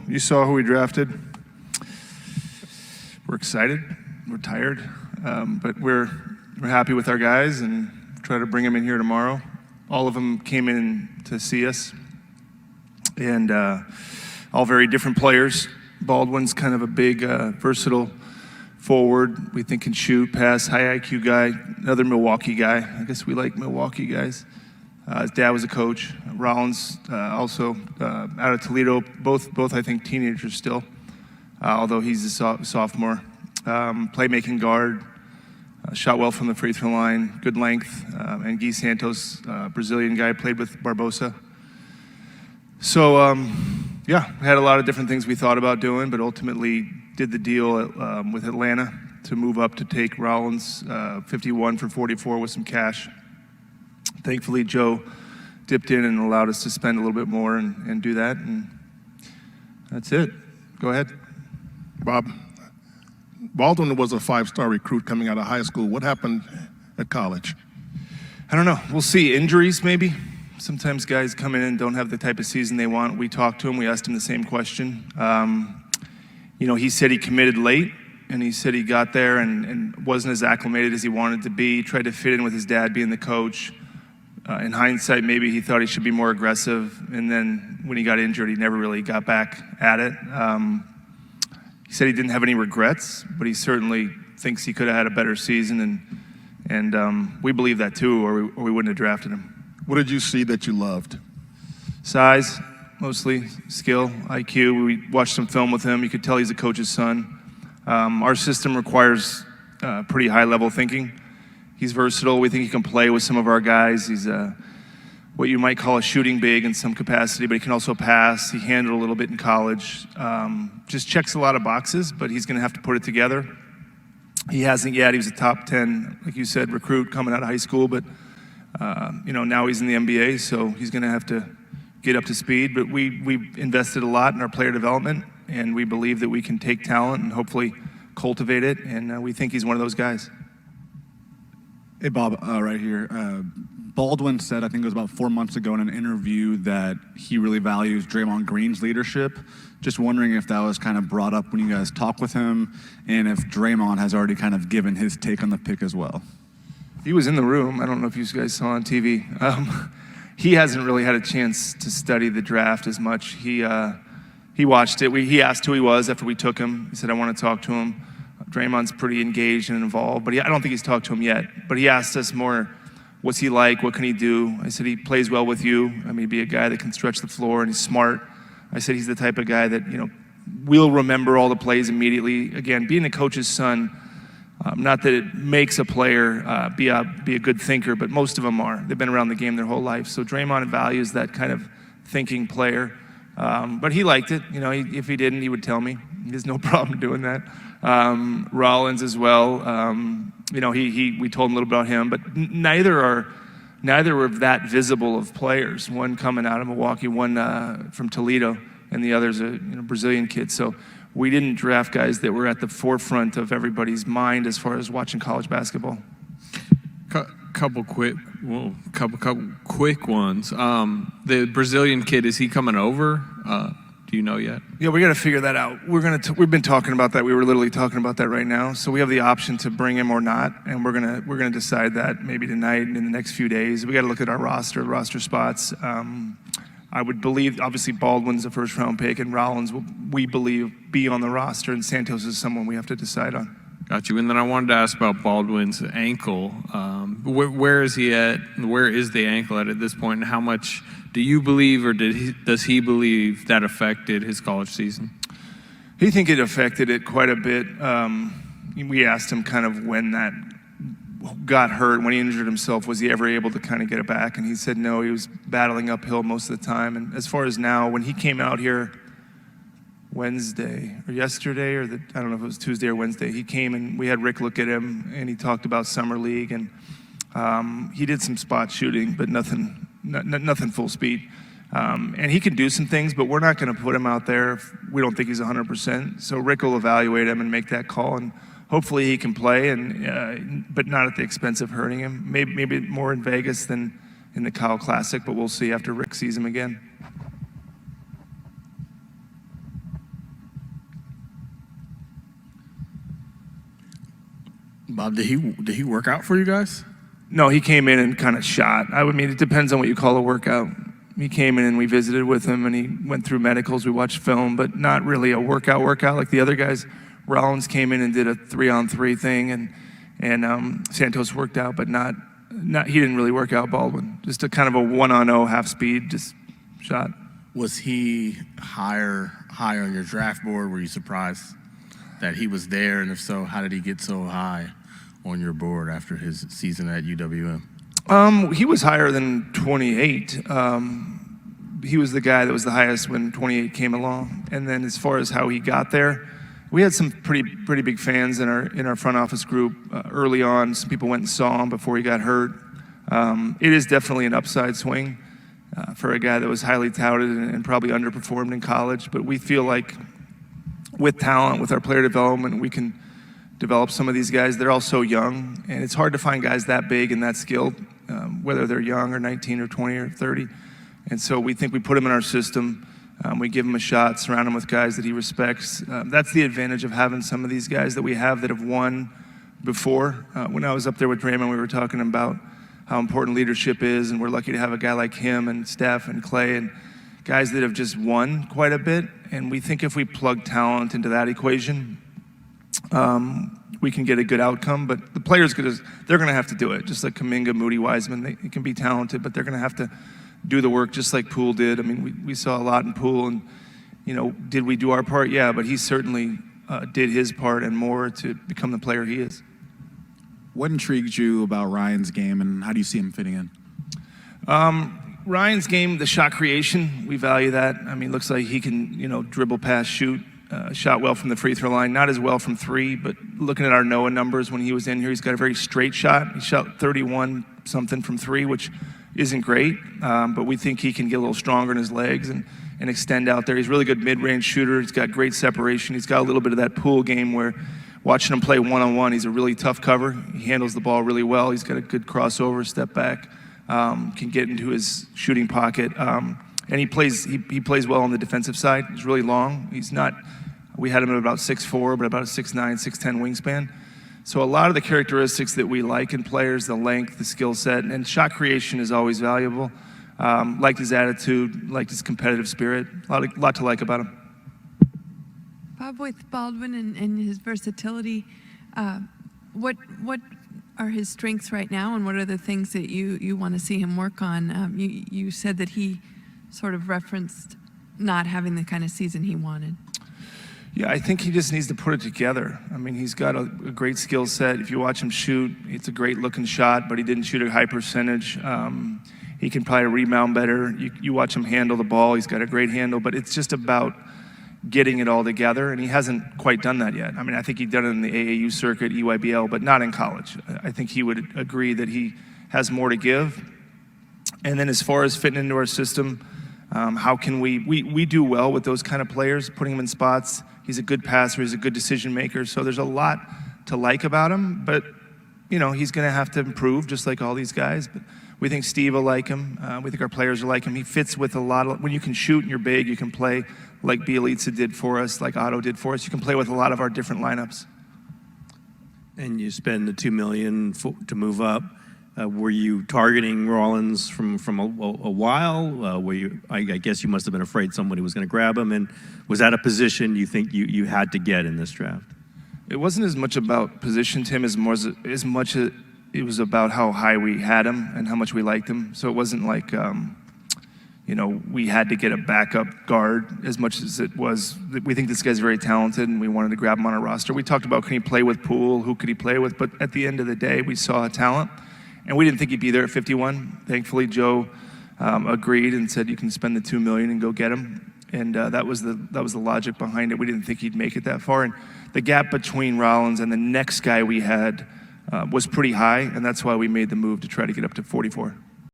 You saw who we drafted. We're excited. We're tired, but we're happy with our guys and try to bring them in here tomorrow. All of them came in to see us, and all very different players. Baldwin's kind of a big, versatile forward. We think can shoot, pass, high IQ guy. Another Milwaukee guy. I guess we like Milwaukee guys. His dad was a coach. Rollins, also out of Toledo. Both I think teenagers still, although he's a sophomore. Playmaking guard, shot well from the free throw line, good length. And Gui Santos, Brazilian guy, played with Barbosa. So yeah, we had a lot of different things we thought about doing, but ultimately did the deal with Atlanta to move up to take Rollins 51 for 44 with some cash. Thankfully, Joe dipped in and allowed us to spend a little bit more and do that, and that's it. Go ahead. Bob, Baldwin was a five-star recruit coming out of high school. What happened at college? I don't know. We'll see. Injuries, maybe. Sometimes guys come in and don't have the type of season they want. We talked to him. We asked him the same question. He said he committed late, and he said he got there and wasn't as acclimated as he wanted to be, tried to fit in with his dad being the coach. In hindsight, maybe he thought he should be more aggressive, and then when he got injured, he never really got back at it. He said he didn't have any regrets, but he certainly thinks he could have had a better season, and we believe that too, or we wouldn't have drafted him. What did you see that you loved? Size, mostly, skill, IQ. We watched some film with him. You could tell he's a coach's son. Our system requires pretty high-level thinking. He's versatile. We think he can play with some of our guys. He's what you might call a shooting big in some capacity, but he can also pass. He handled a little bit in college. Just checks a lot of boxes, but he's going to have to put it together. He hasn't yet. He was a top 10, like you said, recruit coming out of high school, but now he's in the NBA, so he's going to have to get up to speed. But we've invested a lot in our player development, and we believe that we can take talent and hopefully cultivate it, and we think he's one of those guys. Hey, Bob, right here. Baldwin said, I think it was about 4 months ago in an interview, that he really values Draymond Green's leadership. Just wondering if that was kind of brought up when you guys talked with him, and if Draymond has already kind of given his take on the pick as well. He was in the room. I don't know if you guys saw on TV. He hasn't really had a chance to study the draft as much. He watched it. He asked who he was after we took him. He said, I want to talk to him. Draymond's pretty engaged and involved, but I don't think he's talked to him yet. But he asked us more, what's he like? What can he do? I said, he plays well with you. I mean, he'd be a guy that can stretch the floor, and he's smart. I said, he's the type of guy that, will remember all the plays immediately. Again, being a coach's son, not that it makes a player be a good thinker, but most of them are. They've been around the game their whole life. So Draymond values that kind of thinking player. But he liked it. If he didn't, he would tell me. He has no problem doing that. Rollins as well. We told him a little about him, but neither are that visible of players. One coming out of Milwaukee, one from Toledo, and the other's a Brazilian kid. So we didn't draft guys that were at the forefront of everybody's mind as far as watching college basketball. Couple quick ones. The Brazilian kid, is he coming over? Do you know yet? Yeah, we got to figure that out. We've been talking about that. We were literally talking about that right now. So we have the option to bring him or not, and we're gonna decide that maybe tonight and in the next few days. We got to look at our roster spots. I would believe, obviously, Baldwin's a first-round pick, and Rollins will, we believe, be on the roster, and Santos is someone we have to decide on. Got you. And then I wanted to ask about Baldwin's ankle. Where is he at? Where is the ankle at this point? And how much do you believe, or does he believe that affected his college season? He think it affected it quite a bit. We asked him kind of when that got hurt, when he injured himself, was he ever able to kind of get it back? And he said no, he was battling uphill most of the time. And as far as now, when he came out here Wednesday or yesterday, I don't know if it was Tuesday or Wednesday, he came and we had Rick look at him, and he talked about summer league, and he did some spot shooting, but nothing full speed. And he can do some things, but we're not going to put him out there if we don't think he's 100%. So Rick will evaluate him and make that call, and hopefully he can play, but not at the expense of hurting him. Maybe more in Vegas than in the Kyle Classic, but we'll see after Rick sees him again. Bob, did he work out for you guys? No, he came in and kind of shot. I mean, it depends on what you call a workout. He came in and we visited with him and he went through medicals. We watched film, but not really a workout like the other guys. Rollins came in and did a 3-on-3 thing, and Santos worked out, but not. He didn't really work out Baldwin. Just a kind of a 1-on-0 half speed, just shot. Was he higher on your draft board? Were you surprised that he was there? And if so, how did he get so high on your board after his season at UWM? He was higher than 28. He was the guy that was the highest when 28 came along. And then as far as how he got there, we had some pretty big fans in our front office group early on. Some people went and saw him before he got hurt. It is definitely an upside swing for a guy that was highly touted and probably underperformed in college. But we feel like with talent, with our player development, we can develop some of these guys. They're all so young, and it's hard to find guys that big and that skilled, whether they're young or 19 or 20 or 30. And so we think we put them in our system. We give him a shot, surround him with guys that he respects. That's the advantage of having some of these guys that we have that have won before. When I was up there with Draymond, we were talking about how important leadership is, and we're lucky to have a guy like him and Steph and Clay and guys that have just won quite a bit. And we think if we plug talent into that equation, we can get a good outcome. But the players, they're going to have to do it. Just like Kuminga, Moody, Wiseman, they can be talented, but they're going to have to do the work just like Poole did. I mean, we saw a lot in Poole, and, did we do our part? Yeah, but he certainly did his part and more to become the player he is. What intrigued you about Ryan's game, and how do you see him fitting in? Ryan's game, the shot creation, we value that. I mean, looks like he can, dribble, pass, shoot. Shot well from the free throw line, not as well from three, but looking at our Noah numbers when he was in here, he's got a very straight shot. He shot 31-something from three, which isn't great, but we think he can get a little stronger in his legs and extend out there. He's a really good mid-range shooter. He's got great separation. He's got a little bit of that Poole game where watching him play one-on-one, he's a really tough cover. He handles the ball really well. He's got a good crossover, step back, can get into his shooting pocket. And he plays well on the defensive side. He's really long. We had him at about 6'4", but about a 6'9", 6'10" wingspan. So a lot of the characteristics that we like in players, the length, the skill set, and shot creation is always valuable. Liked his attitude, liked his competitive spirit. A lot to like about him. Bob, with Baldwin and his versatility, what are his strengths right now, and what are the things that you want to see him work on? You said that he sort of referenced not having the kind of season he wanted. Yeah, I think he just needs to put it together. I mean, he's got a great skill set. If you watch him shoot, it's a great looking shot, but he didn't shoot a high percentage. He can probably rebound better. You watch him handle the ball, he's got a great handle, but it's just about getting it all together, and he hasn't quite done that yet. I mean, I think he'd done it in the AAU circuit, EYBL, but not in college. I think he would agree that he has more to give. And then as far as fitting into our system, how can we do well with those kind of players, putting him in spots. He's a good passer, he's a good decision maker, so there's a lot to like about him, but he's going to have to improve just like all these guys. But we think Steve will like him. We think our players will like him. He fits with a lot of, when you can shoot and you're big, you can play like Bielitsa did for us, like Otto did for us. You can play with a lot of our different lineups. And you spend the $2 million to move up. Were you targeting Rollins from a while? I guess you must have been afraid somebody was going to grab him. And was that a position you think you had to get in this draft? It wasn't as much about position, Tim, as much as it was about how high we had him and how much we liked him. So it wasn't like, we had to get a backup guard as much as it was. We think this guy's very talented and we wanted to grab him on our roster. We talked about, can he play with Poole? Who could he play with? But at the end of the day, we saw a talent. And we didn't think he'd be there at 51. Thankfully, Joe agreed and said, you can spend the $2 million and go get him. And that was the logic behind it. We didn't think he'd make it that far. And the gap between Rollins and the next guy we had was pretty high, and that's why we made the move to try to get up to 44.